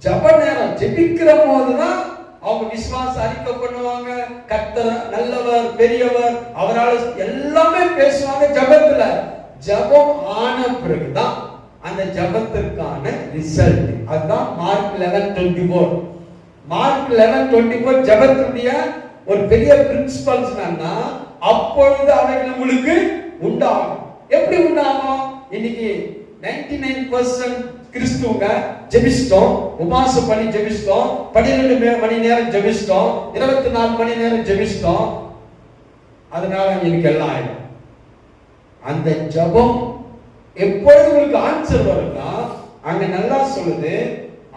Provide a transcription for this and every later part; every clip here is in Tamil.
ஜப நேரம் ஜெபிக்கிற போதுதான் அவங்க விசுவாச அறிக்கை பண்ணுவாங்க. கர்த்தர் நல்லவர், பெரியவர், அவரால் எல்லாமே பேசுவாங்க ஜபத்துல. ஜபம் ஆன பிறகுதான் அந்த ஜபத்திற்கான ரிசல்ட். அதுதான் மார்க் 11:24. மார்க் 11:24 ஜபத்துடைய ஒரு பெரிய பிரின்சிபல்ஸ் என்னன்னா, அப்பொழுது அவைகள் உங்களுக்கு உண்டாகும். எப்படி உண்டாகும்? இன்னைக்கு 99% கிறிஸ்துவங்க ஜெபிச்சிட்டோம், உபாசம் பண்ணி ஜெபிச்சிட்டோம், 12 மணி நேரம் ஜெபிச்சிட்டோம், 24 மணி நேரம் ஜெபிச்சிட்டோம், அதனால எனக்கு எல்லாம் ஆயிடும். அந்த ஜபம் எப்பொழுது உங்களுக்கு ஆன்சர் வரும்னா, அங்க நல்லா சொல்லுது,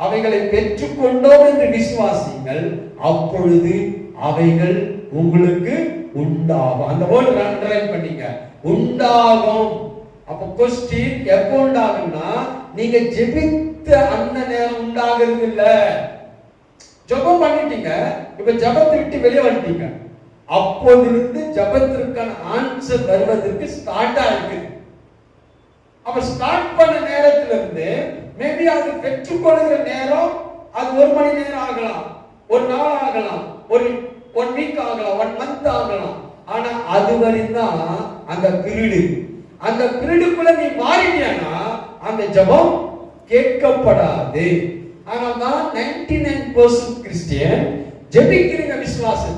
அவைகளை பெற்றுக்கொண்டோம் என்று விசுவாசிங்கள், அப்பொழுது அவைகள் உங்களுக்கு உண்டாகும். அந்த வேர்ட் அண்டர்லைன் பண்ணீங்க, உண்டாகும். அப்ப கொஸ்டின் எப்போ உண்டாகும்னா, நீங்க ஜெபித்த அந்த நேரம் உண்டாகிறது இல்ல. ஜெபம் பண்ணிட்டீங்க, இப்ப ஜெபத்தை விட்டு வெளியே வந்துட்டீங்க, அப்போதிலிருந்து ஜெபத்திற்கான ஆன்சர் வருவதற்கு ஸ்டார்ட் ஆயிருக்கு. அப்ப ஸ்டார்ட் பண்ண நேரத்துல இருந்து மேபி அது பெற்றுக்கொள்கிற நேரம் அது 1 மணி நேரம் ஆகலாம், 1 நாள் ஆகலாம், ஒரு 1 வீக் ஆகலாம், 1 மந்த் ஆகலாம். ஆனா அது வரைதான் அந்த பீரியடு. அந்த பீரியடுக்குள்ள நீ மாறிட்டியானா அந்த ஜெபம் கேட்கப்படாது. அதனால்தான் 99% கிறிஸ்டியன் ஜெபிக்கிறீங்க விசுவாசம்